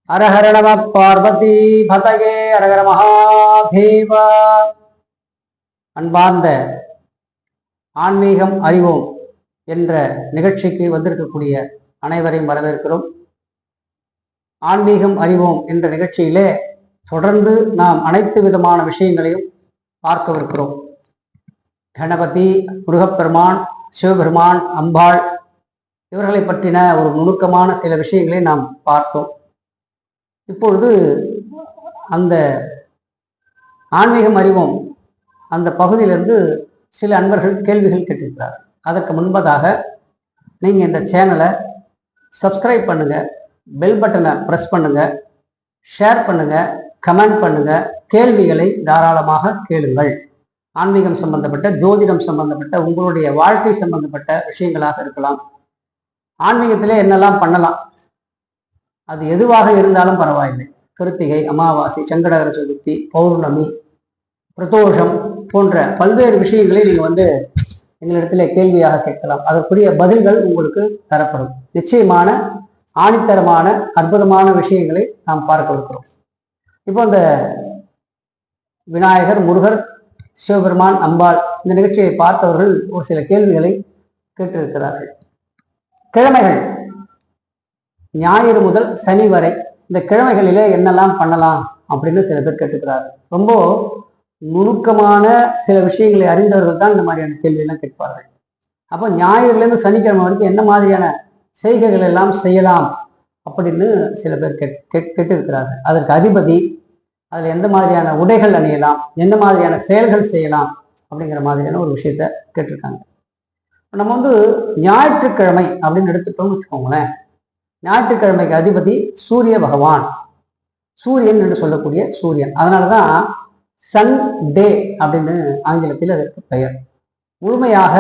அரஹர நம பார்வதி பதகே அரகர மகாதேவ. அன்பார்ந்த ஆன்மீகம் அறிவோம் என்ற நிகழ்ச்சிக்கு வந்திருக்கக்கூடிய அனைவரையும் வரவேற்கிறோம். ஆன்மீகம் அறிவோம் என்ற நிகழ்ச்சியிலே தொடர்ந்து நாம் அனைத்து விதமான விஷயங்களையும் பார்க்கவிருக்கிறோம். கணபதி, முருகப்பெருமான், சிவபெருமான், அம்பாள் இவர்களை பற்றின ஒரு நுணுக்கமான சில விஷயங்களை நாம் பார்த்தோம். இப்பொழுது அந்த ஆன்மீகம் அறிவோம் அந்த பகுதியிலிருந்து சில அன்பர்கள் கேள்விகள் கேட்டிருக்கிறார். அதற்கு முன்பதாக நீங்கள் இந்த சேனலை சப்ஸ்கிரைப் பண்ணுங்கள், பெல் பட்டனை ப்ரெஸ் பண்ணுங்கள், ஷேர் பண்ணுங்கள், கமெண்ட் பண்ணுங்கள், கேள்விகளை தாராளமாக கேளுங்கள். ஆன்மீகம் சம்பந்தப்பட்ட, ஜோதிடம் சம்பந்தப்பட்ட, உங்களுடைய வாழ்க்கை சம்பந்தப்பட்ட விஷயங்களாக இருக்கலாம். ஆன்மீகத்திலே என்னெல்லாம் பண்ணலாம், அது எதுவாக இருந்தாலும் பரவாயில்லை. கிருத்திகை, அமாவாசை, சங்கடகர சதுர்த்தி, பௌர்ணமி, பிரதோஷம் போன்ற பல்வேறு விஷயங்களை நீங்கள் எங்களிடத்துல கேள்வியாக கேட்கலாம். அதற்குரிய பதில்கள் உங்களுக்கு தரப்படும். நிச்சயமான ஆணித்தரமான அற்புதமான விஷயங்களை நாம் பார்க்க இருக்கிறோம். இப்போ இந்த விநாயகர், முருகர், சிவபெருமான், அம்பாள் இந்த நிகழ்ச்சியை பார்த்தவர்கள் ஒரு சில கேள்விகளை கேட்டிருக்கிறார்கள். கிழமைகள் ஞாயிறு முதல் சனி வரை இந்த கிழமைகளிலே என்னெல்லாம் பண்ணலாம் அப்படின்னு சில பேர் கேட்டுக்கிறார்கள். ரொம்ப நுணுக்கமான சில விஷயங்களை அறிந்தவர்கள் தான் இந்த மாதிரியான கேள்வியெல்லாம் கேட்பார்கள். அப்போ ஞாயிறுலேருந்து சனிக்கிழமை வரைக்கும் என்ன மாதிரியான செய்கைகள் எல்லாம் செய்யலாம் அப்படின்னு சில பேர் கேட்டிருக்கிறார்கள். அதற்கு அதிபதி, அதில் எந்த மாதிரியான உடைகள் அணியலாம், எந்த மாதிரியான செயல்கள் செய்யலாம் அப்படிங்கிற மாதிரியான ஒரு விஷயத்த கேட்டிருக்காங்க. நம்ம ஞாயிற்றுக்கிழமை அப்படின்னு எடுத்துட்டோம்னு வச்சுக்கோங்களேன். ஞாயிற்றுக்கிழமைக்கு அதிபதி சூரிய பகவான், சூரியன் என்று சொல்லக்கூடிய சூரியன். அதனாலதான் சன் டே அப்படின்னு ஆங்கிலத்தில் அதற்கு பெயர். முழுமையாக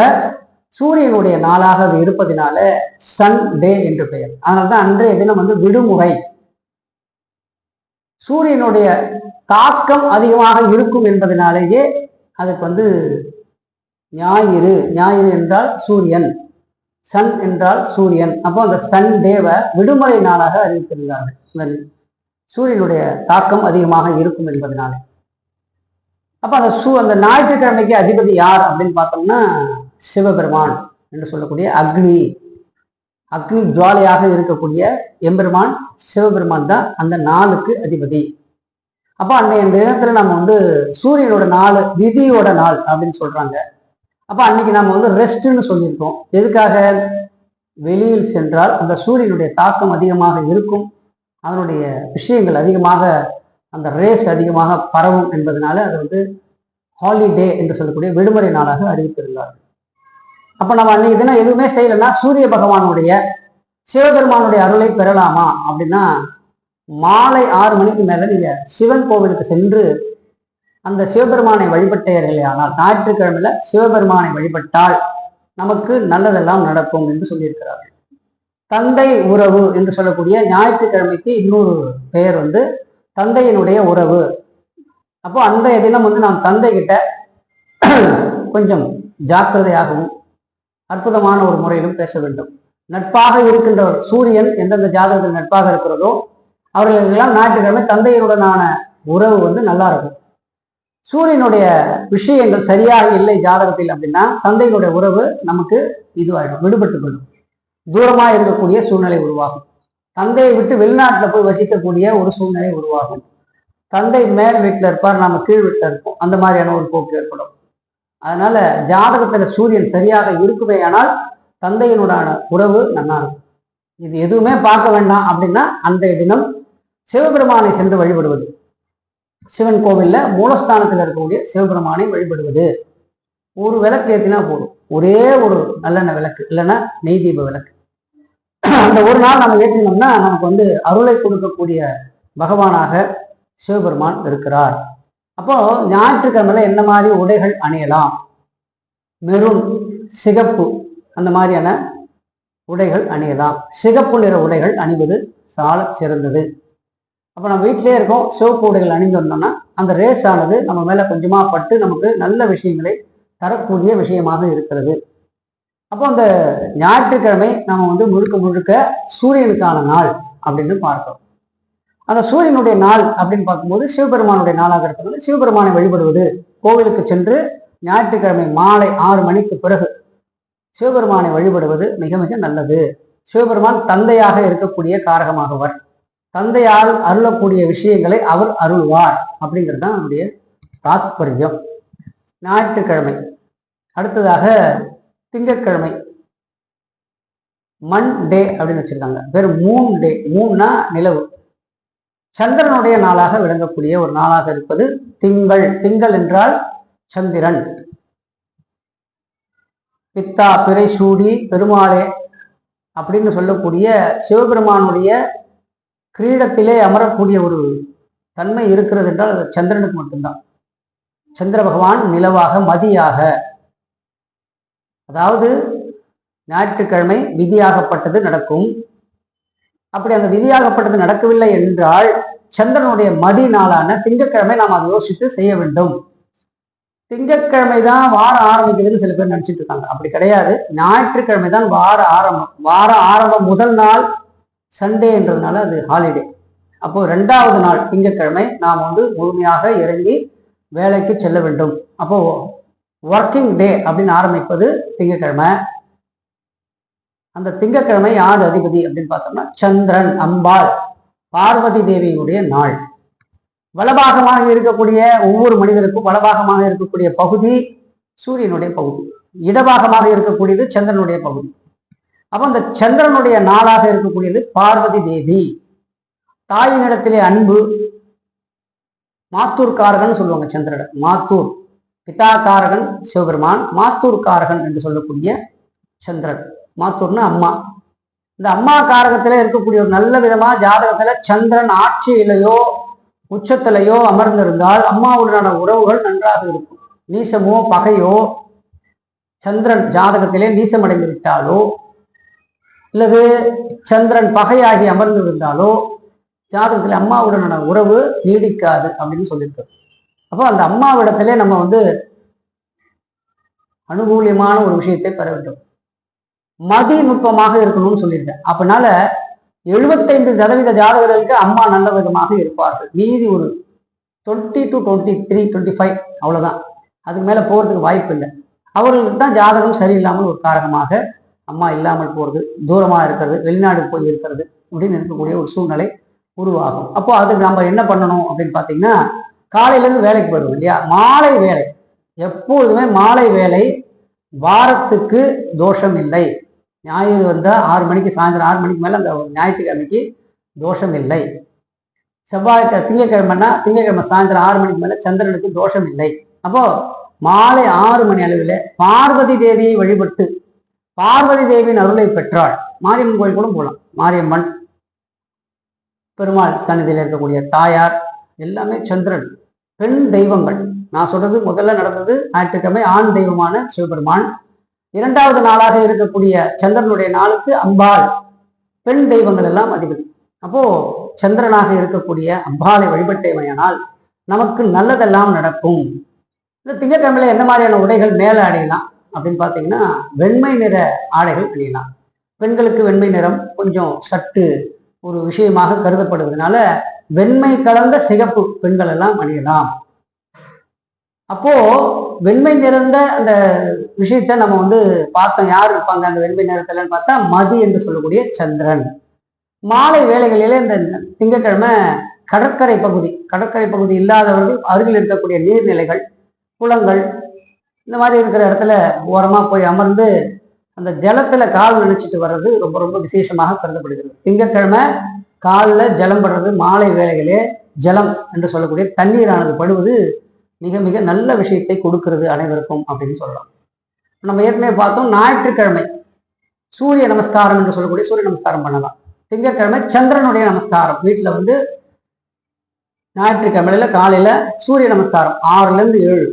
சூரியனுடைய நாளாக அது இருப்பதினால சன் டே என்று பெயர். அதனால்தான் அன்றைய தினம் விடுமுறை. சூரியனுடைய தாக்கம் அதிகமாக இருக்கும் என்பதனாலேயே அதுக்கு ஞாயிறு, ஞாயிறு என்றால் சூரியன், சன் என்றால் சூரியன். அப்போ அந்த சன் டேவை விடுமுறை நாளாக அறிவித்திருந்தார்கள், சூரியனுடைய தாக்கம் அதிகமாக இருக்கும் என்பதனால. அப்போ அந்த ஞாயிற்றுக்கிழமைக்கு அதிபதி யார் அப்படின்னு பார்த்தோம்னா சிவபெருமான் என்று சொல்லக்கூடிய அக்னி ஜுவாலையாக இருக்கக்கூடிய எம்பெருமான் சிவபெருமான் தான் அந்த நாளுக்கு அதிபதி. அப்போ அன்றைய தினத்துல நம்ம சூரியனோட நாள், விதியோட நாள் அப்படின்னு சொல்றாங்க. அப்போ அன்னைக்கு நம்ம ரெஸ்ட்னு சொல்லியிருக்கோம். எதுக்காக? வெளியில் சென்றால் அந்த சூரியனுடைய தாக்கம் அதிகமாக இருக்கும், அதனுடைய விஷயங்கள் அதிகமாக, அந்த ரேஸ் அதிகமாக பரவும் என்பதனால அது ஹாலிடே என்று சொல்லக்கூடிய விடுமுறை நாளாக அறிவித்திருந்தார்கள். அப்போ நம்ம அன்னைக்கு தினம் எதுவுமே செய்யலைன்னா சூரிய பகவானுடைய, சிவபெருமானுடைய அருளை பெறலாமா அப்படின்னா மாலை 6 மணிக்கு மேல நீங்க சிவன் கோவிலுக்கு சென்று அந்த சிவபெருமானை வழிபட்டீர்களே ஆனால், ஞாயிற்றுக்கிழமையில சிவபெருமானை வழிபட்டால் நமக்கு நல்லதெல்லாம் நடக்கும் என்று சொல்லியிருக்கிறார்கள். தந்தை உறவு என்று சொல்லக்கூடிய ஞாயிற்றுக்கிழமைக்கு இன்னொரு பெயர் தந்தையினுடைய உறவு. அப்போ அன்றைய தினம் நாம் தந்தை கிட்ட கொஞ்சம் ஜாக்கிரதையாகவும் அற்புதமான ஒரு முறையிலும் பேச வேண்டும். நட்பாக இருக்கின்ற சூரியன் எந்தெந்த ஜாதகத்தில் நட்பாக இருக்கிறதோ அவர்களுக்கெல்லாம் ஞாயிற்றுக்கிழமை தந்தையருடனான உறவு நல்லா இருக்கும். சூரியனுடைய விஷயங்கள் சரியாக இல்லை ஜாதகத்தில் அப்படின்னா தந்தையினுடைய உறவு நமக்கு இதுவாயிடும், விடுபட்டு கொள்ளும், தூரமா இருக்கக்கூடிய சூழ்நிலை உருவாகும். தந்தையை விட்டு வெளிநாட்டில் போய் வசிக்கக்கூடிய ஒரு சூழ்நிலை உருவாகும். தந்தை மேல் வீட்டில் இருப்பார், நாம கீழ் வீட்டில் இருப்போம், அந்த மாதிரியான ஒரு போக்கு ஏற்படும். அதனால ஜாதகத்துல சூரியன் சரியாக இருக்குமே ஆனால் தந்தையினுடான உறவு நல்லா இருக்கும். இது எதுவுமே பார்க்க வேண்டாம் அப்படின்னா அன்றைய தினம் சிவபெருமானை சென்று வழிபடுவது, சிவன் கோவில்ல மூலஸ்தானத்தில் இருக்கக்கூடிய சிவபெருமானை வழிபடுவது. ஒரு விளக்கு ஏற்றினா போதும், ஒரே ஒரு நல்லெண்ணெய் விளக்கு இல்லைன்னா நெய் தீப விளக்கு. அந்த ஒரு நாள் நம்ம ஏற்றினோம்னா நமக்கு அருளை கொடுக்கக்கூடிய பகவானாக சிவபெருமான் இருக்கிறார். அப்போ ஞாயிற்றுக்கிழமையில என்ன மாதிரி உடைகள் அணியலாம்? மெரூன், சிகப்பு அந்த மாதிரியான உடைகள் அணியலாம். சிகப்பு நிற உடைகள் அணிவது சால சிறந்தது. அப்போ நம்ம வீட்டிலே இருக்கோம், சிவப்பு உடைகள் அணிந்து வந்தோம்னா அந்த ரேஸ் ஆனது நம்ம மேல கொஞ்சமா பட்டு நமக்கு நல்ல விஷயங்களை தரக்கூடிய விஷயமாக இருக்கிறது. அப்போ அந்த ஞாயிற்றுக்கிழமை நம்ம முழுக்க முழுக்க சூரியனுக்கான நாள் அப்படின்னு பார்க்கிறோம். அந்த சூரியனுடைய நாள் அப்படின்னு பார்க்கும்போது சிவபெருமானுடைய நாளாக இருக்கிறது. சிவபெருமானை வழிபடுவது, கோவிலுக்கு சென்று ஞாயிற்றுக்கிழமை மாலை 6 மணிக்கு பிறகு சிவபெருமானை வழிபடுவது மிக மிக நல்லது. சிவபெருமான் தந்தையாக இருக்கக்கூடிய காரகமாகவர். தந்தையால் அருளக்கூடிய விஷயங்களை அவர் அருள்வார் அப்படிங்கிறது தான் நம்முடைய தாத்பரியம். ஞாயிற்றுக்கிழமை. அடுத்ததாக திங்கட்கிழமை மண் டே அப்படின்னு வச்சிருக்காங்க. வெறும் மூன் டே. மூன்னா நிலவு. சந்திரனுடைய நாளாக விளங்கக்கூடிய ஒரு நாளாக இருப்பது திங்கள். திங்கள் என்றால் சந்திரன். பித்தா பிறை சூடி பெருமாளே அப்படின்னு சொல்லக்கூடிய சிவபெருமானுடைய கிரீடத்திலே அமரக்கூடிய ஒரு தன்மை இருக்கிறது என்றால் அது சந்திரனுக்கு மட்டும்தான். சந்திர பகவான் நிலவாக மதியாக, அதாவது ஞாயிற்றுக்கிழமை விதியாகப்பட்டது நடக்கும். அப்படி அந்த விதியாகப்பட்டது நடக்கவில்லை என்றால் சந்திரனுடைய மதி நாளான திங்கட்கிழமை நாம் அதை யோசித்து செய்ய வேண்டும். திங்கட்கிழமை தான் வாரம் ஆரம்பிக்குதுன்னு சில பேர் நினைச்சிட்டு இருக்காங்க. அப்படி கிடையாது. ஞாயிற்றுக்கிழமை தான் வார ஆரம்பம். வார ஆரம்பம் முதல் நாள் சண்டே என்றதுனால அது ஹாலிடே. அப்போ 2வது நாள் திங்கட்கிழமை நாம் முழுமையாக இறங்கி வேலைக்கு செல்ல வேண்டும். அப்போ ஒர்க்கிங் டே அப்படின்னு ஆரம்பிப்பது திங்கட்கிழமை. அந்த திங்கட்கிழமை யார் அதிபதி அப்படின்னு பார்த்தோம்னா சந்திரன், அம்பாள், பார்வதி தேவியினுடைய நாள். வலபாகமாக இருக்கக்கூடிய ஒவ்வொரு மனிதருக்கும் வலபாகமாக இருக்கக்கூடிய பகுதி சூரியனுடைய பகுதி, இடபாகமாக இருக்கக்கூடியது சந்திரனுடைய பகுதி. அப்போ அந்த சந்திரனுடைய நாளாக இருக்கக்கூடியது பார்வதி தேவி. தாயினிடத்திலே அன்பு. மாத்தூர்காரகன் சொல்லுவாங்க சந்திரன். மாத்தூர் பிதாகாரகன் சிவபெருமான், மாத்தூர்காரகன் என்று சொல்லக்கூடிய சந்திரன். மாத்தூர்னா அம்மா. இந்த அம்மா காரகத்தில இருக்கக்கூடிய ஒரு நல்ல விதமா ஜாதகத்துல சந்திரன் ஆட்சியிலையோ உச்சத்திலையோ அமர்ந்திருந்தால் அம்மாவுடனான உறவுகள் நன்றாக இருக்கும். நீசமோ பகையோ சந்திரன் ஜாதகத்திலே நீசமடைந்து விட்டாலோ அல்லது சந்திரன் பகையாகி அமர்ந்திருந்தாலோ ஜாதகத்தில் அம்மாவுடனான உறவு நீடிக்காது அப்படின்னு சொல்லியிருக்கோம். அப்போ அந்த அம்மாவிடத்திலே நம்ம அனுகூலியமான ஒரு விஷயத்தை பெற வேண்டும். மதி நுட்பமாக இருக்கணும்னு சொல்லியிருக்கேன். அப்படினால 75% ஜாதகர்களுக்கு அம்மா நல்ல விதமாக இருப்பார்கள். மீதி ஒரு 20 to 23, 25 அவ்வளவுதான். அதுக்கு மேல போறதுக்கு வாய்ப்பு இல்லை. அவர்களுக்கு தான் ஜாதகம் சரியில்லாமல் ஒரு காரணமாக அம்மா இல்லாமல் போறது, தூரமா இருக்கிறது, வெளிநாடு போய் இருக்கிறது அப்படின்னு இருக்கக்கூடிய ஒரு சூழ்நிலை உருவாகும். அப்போ அதுக்கு நம்ம என்ன பண்ணணும் அப்படின்னு பார்த்தீங்கன்னா, காலையில இருந்து வேலைக்கு போயிடுவோம் இல்லையா, மாலை வேலை எப்பொழுதுமே மாலை வேலை வாரத்துக்கு தோஷம் இல்லை. ஞாயிறு வந்தால் 6 மணிக்கு, சாயந்தரம் 6 மணிக்கு மேலே அந்த ஞாயிற்றுக்கிழமைக்கு தோஷம் இல்லை. திங்கக்கிழமைன்னா திங்கக்கிழமை சாயந்தரம் 6 மணிக்கு மேலே சந்திரனுக்கு தோஷம் இல்லை. அப்போ மாலை 6 மணி அளவில் பார்வதி தேவியை வழிபட்டு பார்வதி தேவியின் அருளை பெற்றாள். மாரியம்மன் கோயில் கூட போகலாம். மாரியம்மன், பெருமாள் சன்னதியில் இருக்கக்கூடிய தாயார் எல்லாமே சந்திரன். பெண் தெய்வங்கள். நான் சொல்றது முதல்ல நடந்தது ஞாயிற்றுக்கிழமை ஆண் தெய்வமான சிவபெருமான். 2வது நாளாக இருக்கக்கூடிய சந்திரனுடைய நாளுக்கு அம்பாள், பெண் தெய்வங்கள் எல்லாம் அதிபதி. அப்போ சந்திரனாக இருக்கக்கூடிய அம்பாளை வழிபட்டேமையானால் நமக்கு நல்லதெல்லாம் நடக்கும். இந்த திங்கட்கிழமையில என்ன மாதிரியான உடைகள் மேல அணியலாம் அப்படின்னு பார்த்தீங்கன்னா, வெண்மை நிற ஆடைகள் அணியலாம். பெண்களுக்கு வெண்மை நிறம் கொஞ்சம் சற்று ஒரு விஷயமாக கருதப்படுவதனால வெண்மை கலந்த சிகப்பு பெண்கள் எல்லாம் அணியலாம். அப்போ வெண்மை நிறைந்த அந்த விஷயத்த நம்ம பார்த்தோம். யார் இருப்பாங்க அந்த வெண்மை நிறத்துலன்னு பார்த்தா மதி என்று சொல்லக்கூடிய சந்திரன். மாலை வேளைகளிலே இந்த திங்கட்கிழமை கடற்கரை பகுதி இல்லாதவர்கள் அருகில் இருக்கக்கூடிய நீர்நிலைகள், குளங்கள், இந்த மாதிரி இருக்கிற இடத்துல ஓரமா போய் அமர்ந்து அந்த ஜலத்துல கால் நினைச்சிட்டு வர்றது ரொம்ப ரொம்ப விசேஷமாக கருதப்படுகிறது. திங்கட்கிழமை காலில் ஜலம் படுறது, மாலை வேளைகளே ஜலம் என்று சொல்லக்கூடிய தண்ணீரானது படுவது மிக மிக நல்ல விஷயத்தை கொடுக்கிறது அனைவருக்கும் அப்படின்னு சொல்லலாம். நம்ம ஏற்கனவே பார்த்தோம், ஞாயிற்றுக்கிழமை சூரிய நமஸ்காரம் என்று சொல்லக்கூடிய சூரிய நமஸ்காரம் பண்ணலாம். திங்கட்கிழமை சந்திரனுடைய நமஸ்காரம். வீட்டில் ஞாயிற்றுக்கிழமையில காலையில சூரிய நமஸ்காரம் 6லேருந்து 7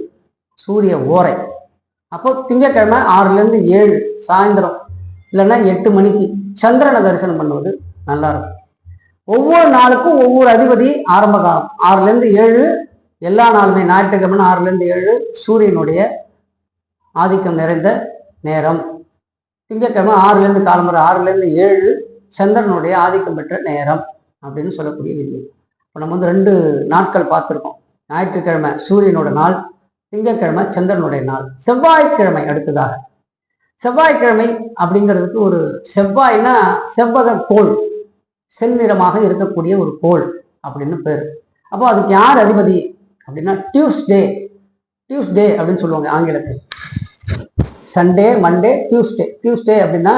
சூரிய ஓரை. அப்போ திங்கட்கிழமை 6லேருந்து 7 சாயந்தரம் இல்லைன்னா 8 மணிக்கு சந்திரனை தரிசனம் பண்ணுவது நல்லா இருக்கும். ஒவ்வொரு நாளுக்கும் ஒவ்வொரு அதிபதி ஆரம்ப காலம். 6லேருந்து 7 எல்லா நாளுமே. ஞாயிற்றுக்கிழமை 6லேருந்து 7 சூரியனுடைய ஆதிக்கம் நிறைந்த நேரம். திங்கட்கிழமை 6லேருந்து காலம்பரம் 6லேருந்து 7 சந்திரனுடைய ஆதிக்கம் பெற்ற நேரம் அப்படின்னு சொல்லக்கூடிய விதி. இப்போ நம்ம வந்து 2 நாட்கள் பார்த்துருக்கோம். ஞாயிற்றுக்கிழமை சூரியனோட நாள், திங்கட்கிழமை சந்திரனுடைய நாள், செவ்வாய்க்கிழமை அடுத்ததாக. செவ்வாய்க்கிழமை அப்படிங்கிறதுக்கு ஒரு செவ்வாய்னா செவ்வக கோள், செந்நிறமாக இருக்கக்கூடிய ஒரு கோள் அப்படின்னு பேர். அப்போ அதுக்கு யார் அதிபதி அப்படின்னா டியூஸ்டே. டியூஸ்டே அப்படின்னு சொல்லுவாங்க ஆங்கிலத்தில். Sunday, Monday, Tuesday. டியூஸ்டே அப்படின்னா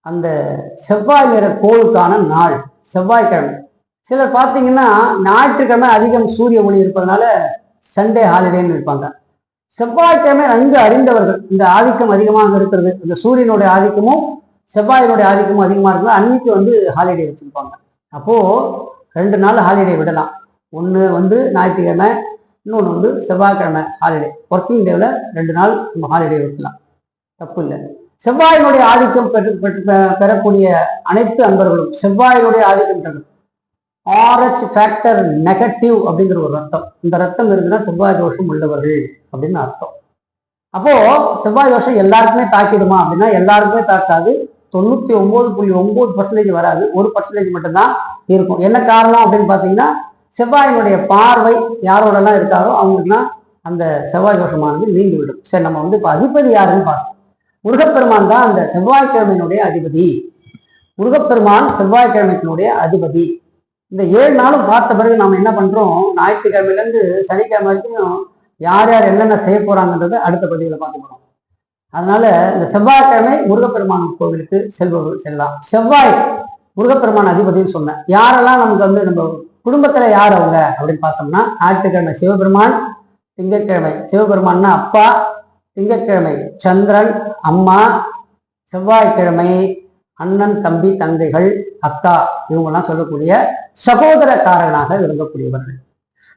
அந்த செவ்வாய் நிற கோளுக்கான நாள் செவ்வாய்க்கிழமை. சிலர் பார்த்தீங்கன்னா ஞாயிற்றுக்கிழமை அதிகம் சூரிய ஒளி இருப்பதனால சண்டே ஹாலிடேன்னு இருப்பாங்க. செவ்வாய்க்கிழமை நன்கு அறிந்தவர்கள், இந்த ஆதிக்கம் அதிகமாக இருக்கிறது, இந்த சூரியனுடைய ஆதிக்கமும் செவ்வாயினுடைய ஆதிக்கமும் அதிகமாக இருக்கிறது, அன்னைக்கு வந்து ஹாலிடே வச்சிருப்பாங்க. அப்போ 2 நாள் ஹாலிடே விடலாம். ஒன்று வந்து ஞாயிற்றுக்கிழமை, இன்னொன்று வந்து செவ்வாய்க்கிழமை ஹாலிடே. ஒர்க்கிங் டேவில் 2 நாள் நம்ம ஹாலிடே வைக்கலாம், தப்பு இல்லை. செவ்வாயினுடைய ஆதிக்கம் பெறக்கூடிய அனைத்து அன்பர்களும் செவ்வாயினுடைய ஆதிக்கம் பெறும். RH ஃபேக்டர் நெகட்டிவ் அப்படிங்கிற ஒரு ரத்தம், இந்த ரத்தம் இருக்குன்னா செவ்வாய் தோஷம் உள்ளவர்கள் அப்படின்னு அர்த்தம். அப்போ செவ்வாய் தோஷம் எல்லாருக்குமே தாக்கிடுமா அப்படின்னா எல்லாருக்குமே தாக்காது. 99.9% வராது, 1% மட்டும்தான் இருக்கும். என்ன காரணம் அப்படின்னு பார்த்தீங்கன்னா செவ்வாயினுடைய பார்வை யாரோடலாம் இருக்காரோ அவங்களுக்குலாம் அந்த செவ்வாய் தோஷமானது நீங்கிவிடும். சரி, நம்ம வந்து இப்போ அதிபதி யாருன்னு பார்க்கணும். முருகப்பெருமான் தான் அந்த செவ்வாய்க்கிழமையினுடைய அதிபதி. முருகப்பெருமான் செவ்வாய்க்கிழமையினுடைய அதிபதி. இந்த 7 நாளும் பார்த்த பிறகு நாம என்ன பண்றோம், ஞாயிற்றுக்கிழமையிலேருந்து சனிக்கிழமை வரைக்கும் யார் யார் என்னென்ன செய்ய போறாங்கன்றதை அடுத்த பதிவில் பார்க்க போறோம். அதனால இந்த செவ்வாய்க்கிழமை முருகப்பெருமான் கோவிலுக்கு செல்பவர்கள் செல்லலாம். செவ்வாய் முருகப்பெருமான் அதிபதினு சொன்னேன். யாரெல்லாம் நமக்கு வந்து நம்ம குடும்பத்துல யார் அவங்க அப்படின்னு பார்த்தோம்னா ஞாயிற்றுக்கிழமை சிவபெருமான், திங்கட்கிழமை சிவபெருமான்னா அப்பா, திங்கட்கிழமை சந்திரன் அம்மா, செவ்வாய்க்கிழமை அண்ணன் தம்பி தங்கைகள் அக்கா, இவங்கெல்லாம் சொல்லக்கூடிய சகோதரக்காரனாக இருக்கக்கூடியவர்கள்.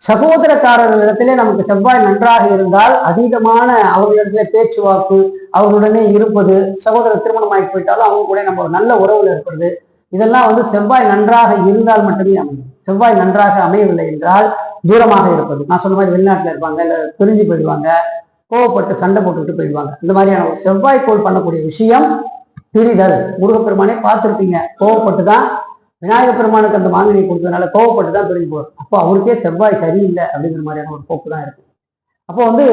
சகோதரக்காரர்களிடத்திலே நமக்கு செவ்வாய் நன்றாக இருந்தால் அதீதமான அவர்களிடத்திலே பேச்சுவாக்கு, அவர்களுடனே இருப்பது, சகோதர திருமணம் ஆகி போயிட்டாலும் அவங்க கூட நம்ம நல்ல உறவுல இருக்கிறது, இதெல்லாம் வந்து செவ்வாய் நன்றாக இருந்தால் மட்டுமே அமையும். செவ்வாய் நன்றாக அமையவில்லை என்றால் தூரமாக இருப்பது, நான் சொன்ன மாதிரி வெளிநாட்டுல இருப்பாங்க, இல்லை பிரிஞ்சு போயிடுவாங்க, கோவப்பட்டு சண்டை போட்டுக்கிட்டு போயிடுவாங்க. இந்த மாதிரியான ஒரு செவ்வாய் கோள் பண்ணக்கூடிய விஷயம் பிரிதல். முருகப்பெருமானே பார்த்துருப்பீங்க, கோவப்பட்டு தான் விநாயக பெருமானுக்கு அந்த மாங்கனியை கொடுத்ததுனால கோவப்பட்டு தான் பிரிஞ்சு போவார். அப்போ அவருக்கே செவ்வாய் சரியில்லை அப்படிங்கிற மாதிரியான ஒரு போக்கு தான் இருக்கு. அப்போ வந்து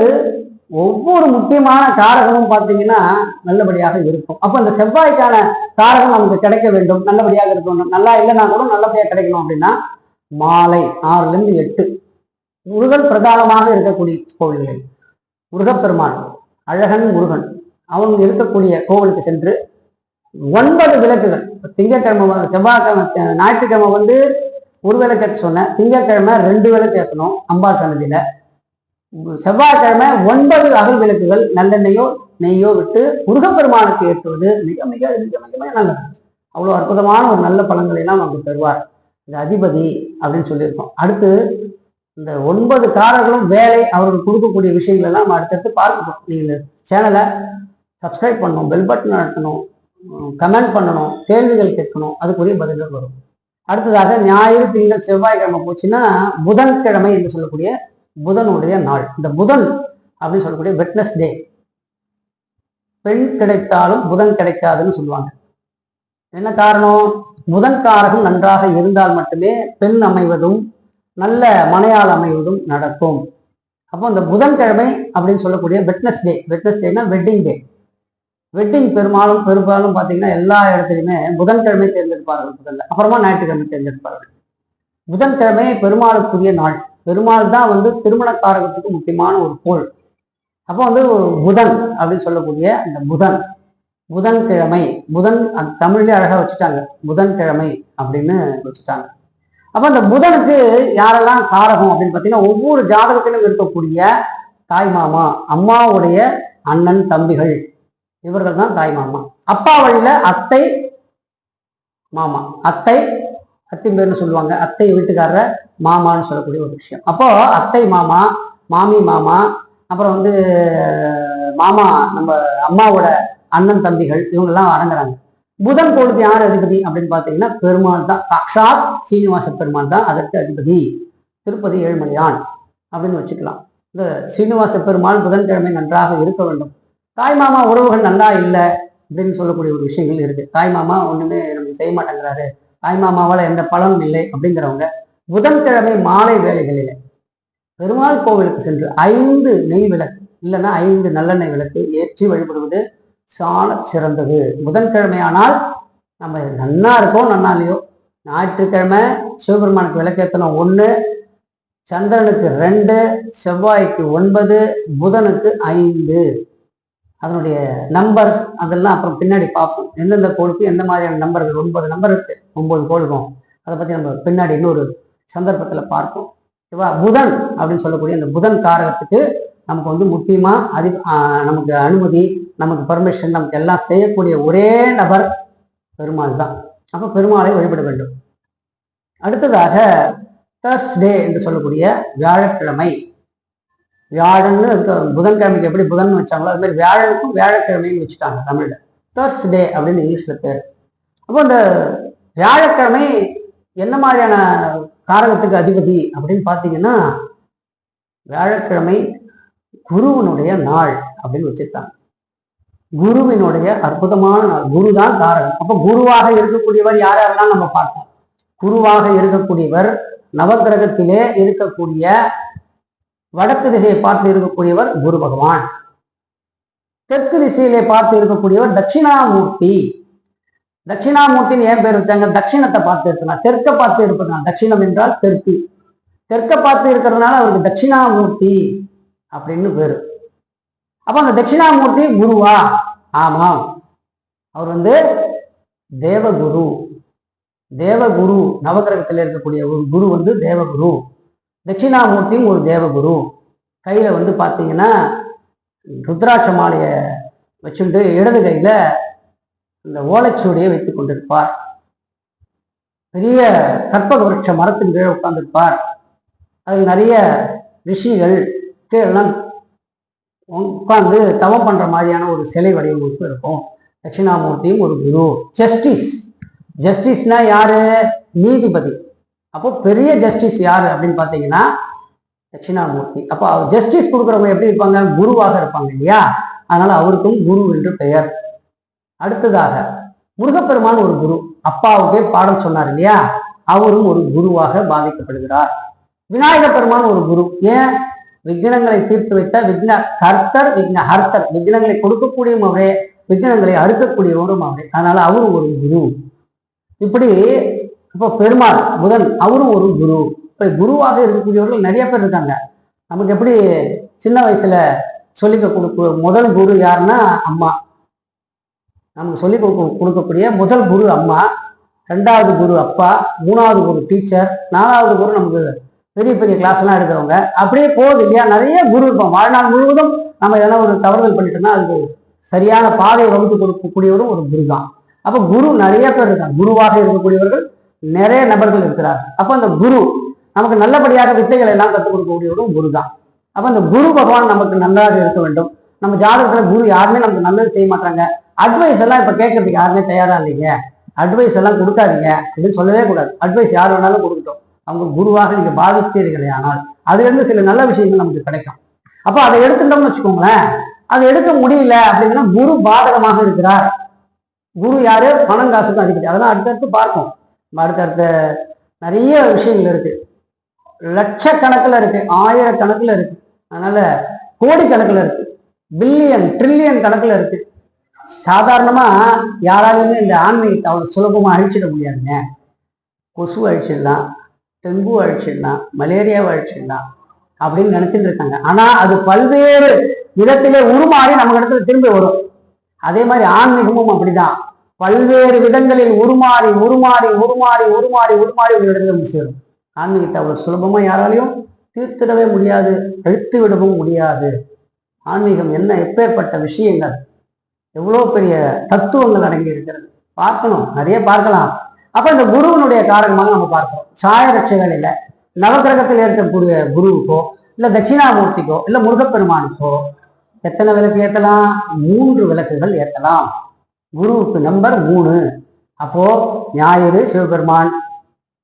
ஒவ்வொரு முக்கியமான காரகமும் பார்த்தீங்கன்னா நல்லபடியாக இருக்கும். அப்போ அந்த செவ்வாய்க்கான காரகம் நமக்கு கிடைக்க வேண்டும், நல்லபடியாக இருக்கணும். நல்லா இல்லைன்னா கூட நல்லபடியாக கிடைக்கணும் அப்படின்னா மாலை 6லிருந்து 8 முருகன் பிரதானமாக இருக்கக்கூடிய கோவில்கள், முருகப்பெருமான் அழகன் முருகன் அவங்க இருக்கக்கூடிய கோவிலுக்கு சென்று 9 விளக்குகள், திங்கட்கிழமை செவ்வாய்க்கிழமை ஞாயிற்றுக்கிழமை வந்து ஒரு விளக்கு ஏற்ற சொன்னேன், திங்கட்கிழமை 2 விளக்கு ஏற்றணும் அம்பாள் சன்னதியில, செவ்வாய்க்கிழமை 9 அகல் விளக்குகள் நல்லெண்ணெயோ நெய்யோ விட்டு முருகப்பெருமானுக்கு ஏற்றுவது மிக மிக மிக மிக நல்லது. அவ்வளோ அற்புதமான ஒரு நல்ல பலன்களை எல்லாம் நமக்கு தருவார் இந்த அதிபதி அப்படின்னு சொல்லியிருக்கோம். அடுத்து இந்த 9 காரர்களும் வேலை அவர்கள் கொடுக்கக்கூடிய விஷயங்கள் எல்லாம் நம்ம அடுத்தடுத்து பார்க்கணும். நீங்கள் சேனலை சப்ஸ்கிரைப் பண்ணணும், பெல் பட்டன் அழுத்தணும், கமெண்ட் பண்ணணும், கேள்விகள் கேட்கணும், அதுக்குரிய பதில்கள் வரும். அடுத்ததாக ஞாயிறு திங்கள் செவ்வாய்க்கிழமை போச்சுன்னா புதன்கிழமை என்று சொல்லக்கூடிய புதனுடைய நாள். இந்த புதன் அப்படின்னு சொல்லக்கூடிய வெட்னஸ்டே, பெண் கிடைத்தாலும் புதன் கிடைக்காதுன்னு சொல்லுவாங்க. என்ன காரணம், புதன் காரகம் நன்றாக இருந்தால் மட்டுமே பெண் அமைவதும் நல்ல மனையால் அமைவதும் நடக்கும். அப்போ இந்த புதன்கிழமை அப்படின்னு சொல்லக்கூடிய வெட்னஸ்டே, வெட்னஸ்டேனா வெட்டிங் டே, வெட்டிங் பெரும்பாலும் பார்த்தீங்கன்னா எல்லா இடத்துலையுமே புதன்கிழமை தேர்ந்தெடுப்பார்கள் முதல்ல, அப்புறமா ஞாயிற்றுக்கிழமை தேர்ந்தெடுப்பார்கள். புதன்கிழமை பெருமாளுக்குரிய நாள். பெருமாள் தான் வந்து திருமண காரகத்துக்கு முக்கியமான ஒரு கோள். அப்போ வந்து புதன் அப்படின்னு சொல்லக்கூடிய இந்த புதன்கிழமை, புதன் தமிழ்லேயே அழகா வச்சுட்டாங்க, புதன்கிழமை அப்படின்னு வச்சுட்டாங்க. அப்போ அந்த புதனுக்கு யாரெல்லாம் காரகம் அப்படின்னு பார்த்தீங்கன்னா ஒவ்வொரு ஜாதகத்திலும் இருக்கக்கூடிய தாய் மாமா, அம்மாவுடைய அண்ணன் தம்பிகள், இவர்கள் தான் தாய் மாமா. அப்பா வழியில அத்தை மாமா, அத்தை பேர்னு சொல்லுவாங்க, அத்தை வீட்டுக்காரர மாமான்னு சொல்லக்கூடிய ஒரு விஷயம். அப்போ அத்தை மாமா, மாமி மாமா, அப்புறம் வந்து மாமா நம்ம அம்மாவோட அண்ணன் தம்பிகள், இவங்கெல்லாம் அடங்குறாங்க. புதன் கோளுக்கு யார் அதிபதி அப்படின்னு பார்த்தீங்கன்னா பெருமாள் தான், சாக்ஷாத் சீனிவாச பெருமாள் தான் அதற்கு அதிபதி. திருப்பதி ஏழுமலையான் அப்படின்னு வச்சுக்கலாம். இந்த சீனிவாச பெருமாள் புதன்கிழமை நன்றாக இருக்க வேண்டும். தாய் மாமா உறவுகள் நல்லா இல்லை அப்படின்னு சொல்லக்கூடிய ஒரு விஷயங்கள் இருக்கு. தாய் மாமா ஒண்ணுமே நமக்கு செய்ய மாட்டேங்கிறாரு, தாய் மாமாவால் எந்த பலனும் இல்லை அப்படிங்கிறவங்க புதன்கிழமை மாலை வேளைகளில் பெருமாள் கோவிலுக்கு சென்று 5 நெய் விளக்கு இல்லைன்னா 5 நல்லெண்ணெய் விளக்கு ஏற்றி வழிபடுவது சால சிறந்தது. புதன்கிழமையானால் நம்ம நன்னா இருக்கோம் நன்னா இல்லையோ, ஞாயிற்றுக்கிழமை சிவபெருமானுக்கு விளக்கேற்றணும் 1, சந்திரனுக்கு 2, செவ்வாய்க்கு 9, புதனுக்கு 5. அதனுடைய நம்பர் அதெல்லாம் அப்புறம் பின்னாடி பார்ப்போம். எந்தெந்த கோளுக்கு எந்த மாதிரியான நம்பர்கள் 9 நம்பர் இருக்கு, 9 கோளுக்கும். அதை பற்றி நம்ம பின்னாடி இன்னொரு சந்தர்ப்பத்தில் பார்ப்போம். ஓகேவா? புதன் அப்படின்னு சொல்லக்கூடிய அந்த புதன் காரகத்துக்கு நமக்கு வந்து முக்கியமா நமக்கு அனுமதி, நமக்கு பர்மிஷன், நமக்கு எல்லாம் செய்யக்கூடிய ஒரே நபர் பெருமாள் தான். அப்போ பெருமாளை வழிபட வேண்டும். அடுத்ததாக தர்ஸ்டே என்று சொல்லக்கூடிய வியாழக்கிழமை. வியாழன்னு இருக்க புதன்கிழமைக்கு எப்படி புதன் வச்சாங்களோ அது மாதிரி வியாழனுக்கும் வியாழக்கிழமைன்னு வச்சுட்டாங்க தமிழ்ல. தர்ஸ்டே அப்படின்னு இங்கிலீஷ்ல பேர். அப்போ இந்த வியாழக்கிழமை என்ன மாதிரியான காரகத்துக்கு அதிபதி அப்படின்னு பார்த்தீங்கன்னா, வியாழக்கிழமை குருவினுடைய நாள் அப்படின்னு வச்சிருக்காங்க. குருவினுடைய அற்புதமான நாள். குரு தான் காரகம். அப்போ குருவாக இருக்கக்கூடியவர் யார் யாரெல்லாம் நம்ம பார்ப்போம். குருவாக இருக்கக்கூடியவர் நவகிரகத்திலே இருக்கக்கூடிய வடக்கு திசையை பார்த்து இருக்கக்கூடியவர் குரு பகவான். தெற்கு திசையிலே பார்த்து இருக்கக்கூடியவர் தட்சிணாமூர்த்தி. தட்சிணாமூர்த்தின்னு ஏன் பேர் வச்சாங்க? தட்சிணத்தை பார்த்து இருக்கிறார், தெற்க பார்த்து இருப்பதுனால. தட்சிணம் என்றால் தெற்கு. தெற்க பார்த்து இருக்கிறதுனால அவருக்கு தட்சிணாமூர்த்தி அப்படின்னு பேரு. அப்ப அந்த தட்சிணாமூர்த்தி குருவா? ஆமாம், அவர் வந்து தேவகுரு. தேவகுரு நவகிரகத்தில் இருக்கக்கூடிய ஒரு குரு வந்து தேவகுரு. தட்சிணாமூர்த்தியும் ஒரு தேவகுரு. கையில வந்து பார்த்தீங்கன்னா ருத்ராட்ச மாலையை வச்சுட்டு இடது கையில இந்த ஓலைச்சுவடியை வைத்துக் கொண்டிருப்பார். பெரிய கற்பக விருட்ச மரத்தின் கீழே உட்கார்ந்திருப்பார். அதில் நிறைய ரிஷிகள் எல்லாம் உட்கார்ந்து தவம் பண்ற மாதிரியான ஒரு சிலை வடிவமைப்பு இருக்கும். தட்சிணாமூர்த்தியும் ஒரு குரு. ஜஸ்டிஸ். ஜஸ்டிஸ்னா யாரு? நீதிபதி. அப்போ பெரிய ஜஸ்டிஸ் யாரு அப்படின்னு பார்த்தீங்கன்னா தட்சிணாமூர்த்தி. அப்போ ஜஸ்டிஸ் கொடுக்குறவங்க எப்படி இருப்பாங்க? குருவாக இருப்பாங்க இல்லையா? அதனால அவருக்கும் குரு என்று பெயர். அடுத்ததாக முருகப்பெருமான் ஒரு குரு. அப்பாவுக்கே பாடம் சொன்னார் இல்லையா? அவரும் ஒரு குருவாக பாதிக்கப்படுகிறார். விநாயக பெருமான் ஒரு குரு. ஏன்? விக்னங்களை தீர்த்து வைத்த விக்ன கர்த்தர், விக்ன ஹர்த்தர். விக்னங்களை கொடுக்கக்கூடியவும் அவரே, விக்னங்களை அறுக்கக்கூடியவரும் அவரே. அதனால அவரும் ஒரு குரு. இப்படி இப்போ பெருமாள் புதன் அவரும் ஒரு குரு. இப்ப குருவாக இருக்கக்கூடியவர்கள் நிறைய பேர் இருக்காங்க. நமக்கு எப்படி சின்ன வயசுல சொல்லிக்க கொடுக்க முதல் குரு யாருன்னா அம்மா. நமக்கு சொல்லி கொடுக்கக்கூடிய முதல் குரு அம்மா, 2வது குரு அப்பா, 3வது குரு டீச்சர், 4வது குரு நமக்கு பெரிய பெரிய கிளாஸ் எல்லாம் எடுக்கிறவங்க. அப்படியே போகுது இல்லையா? நிறைய குரு இருப்போம். வாழ்நாள் முழுவதும் நம்ம எதனா ஒரு தவறுதல் பண்ணிட்டோம்னா அதுக்கு சரியான பாதையை வகுத்து கொடுக்கக்கூடியவரும் ஒரு குரு தான். அப்ப குரு நிறைய பேர் இருக்காங்க. குருவாக இருக்கக்கூடியவர்கள் நிறைய நபர்கள் இருக்கிறார். அப்ப அந்த குரு நமக்கு நல்லபடியாக வித்தைகளை எல்லாம் கற்றுக் கொடுக்கக்கூடியவரும் குரு தான். அப்ப அந்த குரு பகவான் நமக்கு நல்லாக இருக்க வேண்டும். நம்ம ஜாதகத்துல குரு யாருமே நமக்கு நல்லது செய்ய மாட்டாங்க. அட்வைஸ் எல்லாம் இப்ப கேட்கறதுக்கு யாருமே தயாரா இல்லைங்க. அட்வைஸ் எல்லாம் கொடுக்காதீங்க அப்படின்னு சொல்லவே கூடாது. அட்வைஸ் யார் வேணாலும் கொடுக்கட்டும். அவங்க குருவாக நீங்க பாதித்தீர்களே ஆனால் அதுல இருந்து சில நல்ல விஷயங்கள் நமக்கு கிடைக்கும். அப்ப அதை எடுத்துட்டோம்னு வச்சுக்கோங்களேன். அதை எடுக்க முடியல அப்படின்னா குரு பாதகமாக இருக்கிறார். குரு யாரு? பணம் காசுக்கும் அதிபதி. அதெல்லாம் அடுத்தடுத்து பார்ப்போம். அடுத்தடுத்த நிறைய விஷயங்கள் இருக்கு. லட்சக்கணக்கில் இருக்கு, ஆயிரக்கணக்கில் இருக்கு, அதனால கோடிக்கணக்கில் இருக்கு, பில்லியன் ட்ரில்லியன் கணக்கில் இருக்கு. சாதாரணமா யாராலுமே இந்த ஆன்மீகத்தை அவ்வளவு சுலபமா அழிச்சிட முடியாதுங்க. கொசு அழிச்சிடலாம், டெங்கு அழிச்சிடலாம், மலேரியாவை அழிச்சிடலாம் அப்படின்னு நினைச்சிட்டு இருக்காங்க. ஆனா அது பல்வேறு விதத்திலே உருமாறி நம்ம இடத்துல திரும்பி வரும். அதே மாதிரி ஆன்மீகமும் அப்படிதான். பல்வேறு விதங்களில் உருமாறி உருமாறி உருமாறி உருமாறி உருமாறி ஒரு இடத்துல சேரும். ஆன்மீகத்தை அவ்வளவு சுலபமா யாராலையும் தீர்த்திடவே முடியாது, அழித்து விடவும் முடியாது. ஆன்மீகம் என்ன எப்பேற்பட்ட விஷயங்கள், எவ்வளவு பெரிய தத்துவங்கள் அடங்கி இருக்கிறது பார்க்கணும், நிறைய பார்க்கலாம். அப்ப இந்த குருவனுடைய காரணமாக நம்ம பார்க்கிறோம். சாய ரட்சைகளில நவகிரகத்தில் இருக்கக்கூடிய குருவுக்கோ இல்ல தட்சிணாமூர்த்திக்கோ இல்ல முருகப்பெருமானுக்கோ எத்தனை விளக்கு ஏற்றலாம்? 3 விளக்குகள் ஏற்றலாம். குருவுக்கு நம்பர் 3. அப்போ ஞாயிறு சிவபெருமான்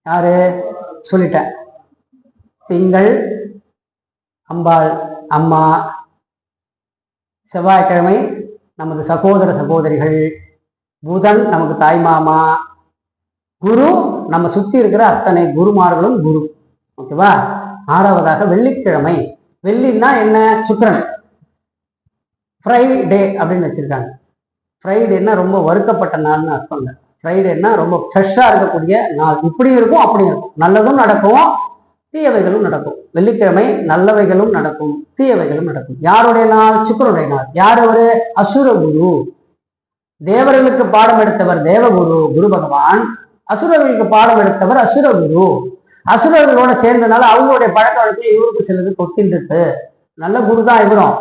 யாரு சொல்லிட்டேன். திங்கள் அம்பாள் அம்மா, செவ்வாய்க்கிழமை நமது சகோதர சகோதரிகள், புதன் நமக்கு தாய் மாமா, குரு நம்ம சுத்தி இருக்கிற அத்தனை குருமார்களும் குரு. ஓகேவா? ஆறாவதாக வெள்ளிக்கிழமை. வெள்ளின்னா என்ன? சுக்கிரன். ஃப்ரைடே அப்படின்னு வச்சிருக்காங்க. ஃப்ரைடேன்னா ரொம்ப வறுக்கப்பட்ட நாள்னு அர்த்தம் இல்லை. ஃப்ரைடேன்னா ரொம்ப ஃப்ரெஷ்ஷாக இருக்கக்கூடிய நாள். இப்படி இருக்கும் அப்படி இருக்கும். நல்லதும் நடக்கும், தீயவைகளும் நடக்கும். வெள்ளிக்கிழமை நல்லவைகளும் நடக்கும், தீயவைகளும் நடக்கும். யாருடைய நாள்? சுக்கிரனுடைய நாள். யார் ஒரு? அசுரகுரு. தேவர்களுக்கு பாடம் எடுத்தவர் தேவகுரு, குரு பகவான். அசுரர்களுக்கு பாடம் எடுத்தவர் அசுரகுரு. அசுரர்களோட சேர்ந்தனால அவங்களுடைய பழக்க வழக்கம் இவருக்கு சிலது கொத்தின்றது. நல்ல குரு தான் இவரும்.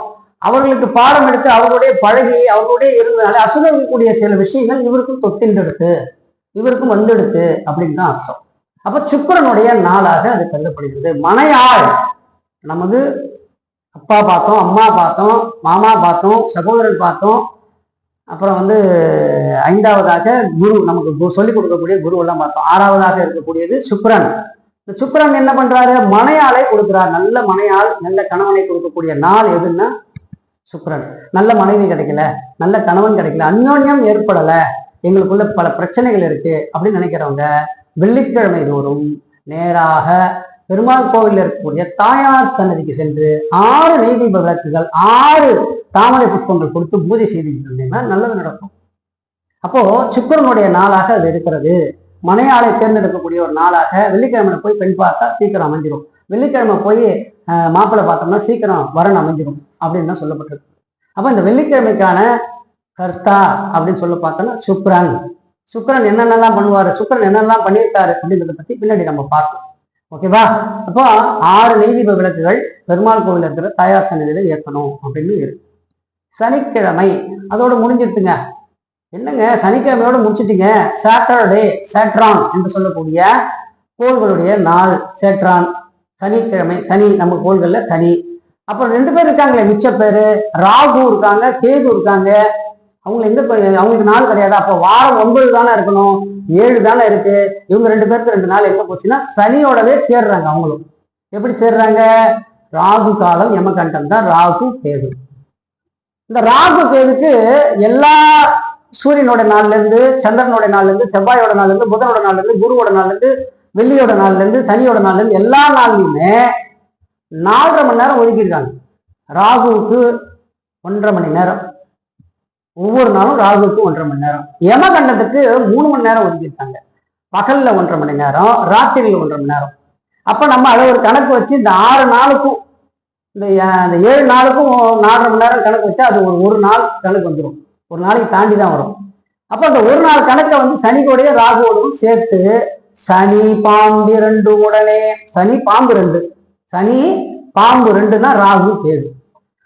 அவர்களுக்கு பாடம் எடுத்து அவர்களுடைய பழகி அவர்களுடைய இருந்தனால அசுரர்களுடைய சில விஷயங்கள் இவருக்கும் தொத்தின்றெடுத்து, இவருக்கும் வந்துடுத்து அப்படின்னு தான் அர்த்தம். அப்ப சுக்கிரனுடைய நாளாக அது கருதப்படுகிறது. மனையாள், நமது அப்பா பார்த்தோம், அம்மா பார்த்தோம், மாமா பார்த்தோம், சகோதரன் பார்த்தோம். அப்புறம் ஐந்தாவதாக குரு, நமக்கு சொல்லிக் கொடுக்கக்கூடிய குரு எல்லாம் பார்த்தோம். ஆறாவதாக இருக்கக்கூடியது சுக்கிரன். இந்த சுக்கிரன் என்ன பண்றாரு? மனையாளை கொடுக்கிறார். நல்ல மனையாள், நல்ல கணவனை கொடுக்கக்கூடிய நாள் எதுன்னா சுக்கிரன். நல்ல மனைவி கிடைக்கல, நல்ல கணவன் கிடைக்கல, அந்யோன்யம் ஏற்படல, எங்களுக்குள்ள பல பிரச்சனைகள் இருக்கு அப்படின்னு நினைக்கிறவங்க வெள்ளிக்கிழமை தோறும் நேராக பெருமாள் கோவிலில் இருக்கக்கூடிய தாயார் சன்னதிக்கு சென்று 6 நெய் தீப விளக்குகள், 6 தாமரை புஷ்பங்கள் கொடுத்து பூஜை செய்துக்கிட்டு இருந்தீங்கன்னா நல்லது நடக்கும். அப்போ சுக்கிரனுடைய நாளாக அது இருக்கிறது. மனையாளை தேர்ந்தெடுக்கக்கூடிய ஒரு நாளாக வெள்ளிக்கிழமை போய் பெண் பார்த்தா சீக்கிரம் அமைஞ்சிடும். வெள்ளிக்கிழமை போய் மாப்பிள்ளை பார்த்தோம்னா சீக்கிரம் வரன் அமைஞ்சிடும் அப்படின்னு தான் சொல்லப்பட்டிருக்கு. அப்ப இந்த வெள்ளிக்கிழமைக்கான கர்த்தா அப்படின்னு சொல்ல பார்த்தோம்னா சுக்கிரன். சுக்கிரன் என்னென்னலாம் பண்ணுவாரு, சுக்கிரன் என்னெல்லாம் பண்ணியிருக்காரு அப்படின்றத பத்தி பின்னாடி நம்ம பார்ப்போம். ஓகேவா? அப்போ 6 நெய் தீப விளக்குகள் பெருமாள் கோவில் இருக்கிற தாயார் சன்னதியில ஏற்றணும் அப்படின்னு இருக்கு. சனிக்கிழமை அதோட முடிஞ்சிருச்சுங்க. என்னங்க சனிக்கிழமையோட முடிச்சுட்டீங்க? சாட்டர்டே, சேட்ரான் என்று சொல்லக்கூடிய கோள்களுடைய நாள் சேட்ரான். சனிக்கிழமை, சனி நம்ம கோள்கள்ல சனி. அப்புறம் 2 பேர் இருக்காங்களே, மிச்ச பேரு ராகு இருக்காங்க, கேது இருக்காங்க. அவங்க எங்க அவங்களுக்கு நாள் கிடையாது. அப்போ வாரம் 9 தானே இருக்கணும், 7 தானே இருக்கு. இவங்க 2 பேருக்கு 2 நாள் எங்க போச்சுன்னா சனியோடவே சேர்றாங்க. அவங்களும் எப்படி சேர்றாங்க? ராகு காலம் யமகண்டம் தான் ராகு கேது. இந்த ராகு கேதுக்கு எல்லா சூரியனோட நாள்ல இருந்து, சந்திரனோட நாள்ல இருந்து, செவ்வாயோட நாள்ல இருந்து, புதனோட நாள்ல இருந்து, குருவோட நாள்ல இருந்து, வெள்ளியோட நாள்ல இருந்து, சனியோட நாள்ல இருந்து எல்லா நாள்லையுமே 4.5 மணி நேரம் ஒதுக்கியிருக்காங்க. ராகுவுக்கு 1.5 மணி நேரம், ஒவ்வொரு நாளும் ராகுவுக்கு 1.5 மணி நேரம். யமகண்டத்துக்கு 3 மணி நேரம் ஒதுக்கியிருக்காங்க. பகல்ல 1.5 மணி நேரம், ராத்திரியில் 1.5 மணி நேரம். அப்ப நம்ம அதை ஒரு கணக்கு வச்சு இந்த 6 நாளுக்கும் இந்த 7 நாளுக்கும் 4.5 மணி நேரம் கணக்கு வச்சா அது ஒரு நாள் கணக்கு வந்துடும். ஒரு நாளைக்கு தாண்டி தான் வரும். அப்ப அந்த ஒரு நாள் கணக்கை சனியோடைய ராகுவோடும் சேர்த்து சனி பாம்பு 2 உடனே, சனி பாம்பு 2, சனி பாம்பு 2 தான் ராகு கேது.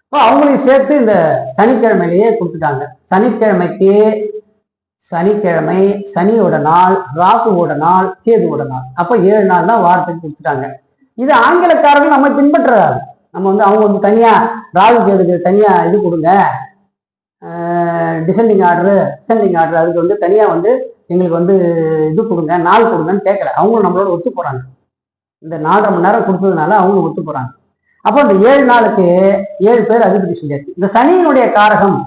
இப்போ அவங்களையும் சேர்த்து இந்த சனிக்கிழமையிலேயே கொடுத்துட்டாங்க. சனிக்கிழமை சனியோட நாள், ராகுவோட நாள், கேதுவோட நாள். அப்போ 7 நாள் தான் வாரத்துக்கு கொடுத்துட்டாங்க. இது ஆங்கிலக்காரர்கள் நம்ம பின்பற்றுறாரு. நம்ம அவங்க தனியா ராகு கேதுக்கு தனியா இது கொடுங்க, டிசெண்டிங் ஆர்டர் அதுக்கு தனியா எங்களுக்கு இது கொடுங்க, நாள் கொடுங்கன்னு கேட்கல. அவங்களும் நம்மளோட ஒத்து போறாங்க. இந்த 4.5 மணி நேரம் கொடுத்ததுனால அவங்க ஒத்து போறாங்க. அப்போ இந்த 7 நாளுக்கு 7 பேர் அதிபதி சொல்லியாச்சு. இந்த சனியினுடைய காரகம்,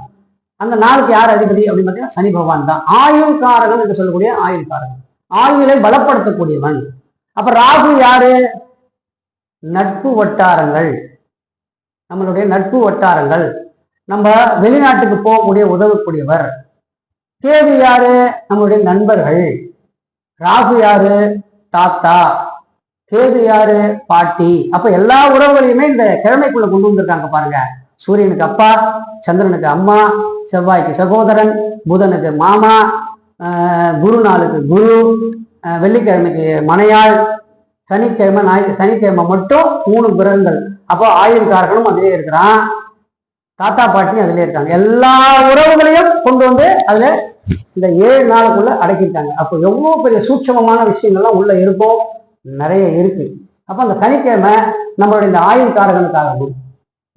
அந்த நாளுக்கு யார் அதிபதி அப்படின்னு பார்த்தீங்கன்னா சனி பகவான் தான். ஆயுள் காரகம் என்று சொல்லக்கூடிய ஆயுள் காரகம், ஆயுளை பலப்படுத்தக்கூடியவன். அப்ப ராகு யாரு? நட்பு வட்டாரங்கள், நம்மளுடைய நட்பு வட்டாரங்கள், நம்ம வெளிநாட்டுக்கு போகக்கூடிய உதவக்கூடியவர். கேது யாரு? நம்மளுடைய நண்பர்கள். ராகு யாரு? தாத்தா. கேது யாரு? பாட்டி. அப்ப எல்லா உறவுகளையுமே இந்த கிழமைக்குள்ள கொண்டு வந்திருக்காங்க பாருங்க. சூரியனுக்கு அப்பா, சந்திரனுக்கு அம்மா, செவ்வாய்க்கு சகோதரன், புதனுக்கு மாமா, குரு நாளுக்கு குரு, வெள்ளிக்கிழமைக்கு மனையாள், சனிக்கிழமை மட்டும் 3 கிரகங்கள். அப்போ ஆயுள்காரர்களும் அதிலே இருக்கிறான், தாத்தா பாட்டியும் அதிலே இருக்காங்க. எல்லா உறவுகளையும் கொண்டு வந்து அதுல இந்த 7 நாளுக்குள்ள அடக்கிட்டாங்க. அப்போ எவ்வளவு பெரிய சூட்சமமான விஷயங்கள்லாம் உள்ள இருக்கும், நிறைய இருக்கு. அப்ப அந்த சனிக்கிழமை நம்மளுடைய இந்த ஆயுள் காரகனுக்காகவும்,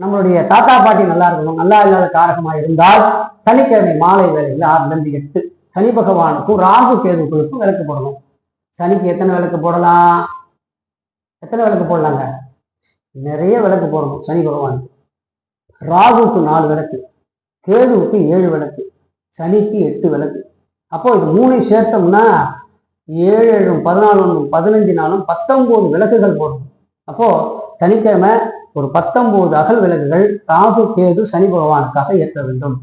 நம்மளுடைய தாத்தா பாட்டி நல்லா இருக்கணும், நல்லா இல்லாத காரகமா இருந்தால் சனிக்கிழமை மாலை வேளையில் 6 to 8 சனி பகவானுக்கும் ராகு கேதுக்களுக்கும் விளக்கு போடணும். சனிக்கு எத்தனை விளக்கு போடலாம்? எத்தனை விளக்கு போடலாங்க? நிறைய விளக்கு போடணும் சனி பகவானுக்கு. ராகுக்கு 4 விளக்கு, கேதுவுக்கு 7 விளக்கு, சனிக்கு 8 விளக்கு. அப்போ இது 3 சேர்த்தோம்னா 7 7 14 15 நாளும் 19 விளக்குகள் போடணும். அப்போ சனிக்கிழமை ஒரு 19 அகல் விளக்குகள் ராகு கேது சனி பகவானுக்காக ஏற்ற வேண்டும்.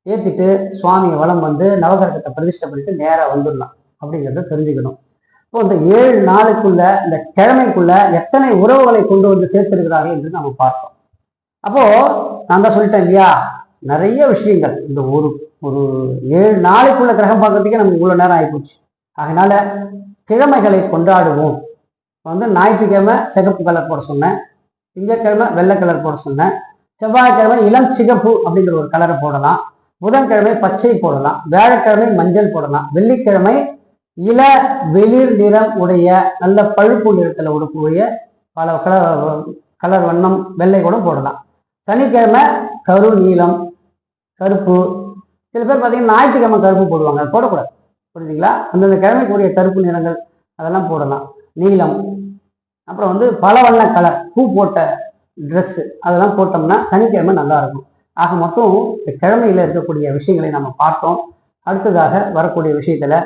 ஏற்றிட்டு சுவாமியை வலம் வந்து நவகிரகத்தை பிரதிஷ்டை பண்ணிட்டு நேராக வந்துடலாம் அப்படிங்கிறத தெரிஞ்சுக்கணும். இப்போ இந்த 7 நாளுக்குள்ள இந்த கிழமைக்குள்ள எத்தனை உறவுகளை கொண்டு வந்து சேர்த்திருக்கிறார்கள் என்று நம்ம பார்த்தோம். அப்போ நான் தான் சொல்லிட்டேன் இல்லையா, நிறைய விஷயங்கள் இந்த ஒரு ஒரு 7 நாளைக்குள்ள கிரகம் பார்க்கறதுக்கே நமக்கு இவ்வளோ நேரம் ஆகிப்போச்சு. அதனால கிழமைகளை கொண்டாடுவோம். வந்து ஞாயிற்றுக்கிழமை சிகப்பு கலர் போட சொன்னேன், திங்கட்கிழமை வெள்ளை கலர் போட சொன்னேன், செவ்வாய்க்கிழமை இளம் சிகப்பு அப்படிங்கிற ஒரு கலரை போடலாம், புதன்கிழமை பச்சை போடலாம், வியாழக்கிழமை மஞ்சள் போடலாம், வெள்ளிக்கிழமை இள வெளிர் நிறம் உடைய நல்ல பழுப்பு நிறத்தில் உடக்கூடிய பல கலர் வண்ணம் வெள்ளை கூட போடலாம். சனிக்கிழமை கரு நீலம் கருப்பு. சில பேர் பார்த்தீங்கன்னா ஞாயிற்றுக்கிழமை கருப்பு போடுவாங்க, அது போடக்கூடாது, புரிஞ்சுங்களா? அந்தந்த கிழமைக்குரிய கருப்பு நிறங்கள் அதெல்லாம் போடலாம். நீலம், அப்புறம் வந்து பல வண்ண கலர் பூ போட்ட ட்ரெஸ்ஸு அதெல்லாம் போட்டோம்னா சனிக்கிழமை நல்லா இருக்கும். ஆக மொத்தம் இந்த கிழமையில இருக்கக்கூடிய விஷயங்களை நம்ம பார்த்தோம். அடுத்ததாக வரக்கூடிய விஷயத்துல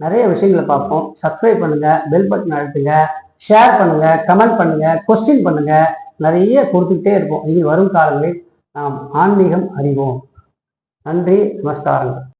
நிறைய விஷயங்களை பார்ப்போம். சப்ஸ்கிரைப் பண்ணுங்க, பெல் பட்டன் அழுத்துங்க, ஷேர் பண்ணுங்க, கமெண்ட் பண்ணுங்க, கொஸ்டின் பண்ணுங்க. நிறைய கொடுத்துக்கிட்டே இருப்போம். இனி வரும் காலங்களில் நாம் ஆன்மீகம் அறிவோம். நன்றி, நமஸ்காரங்கள்.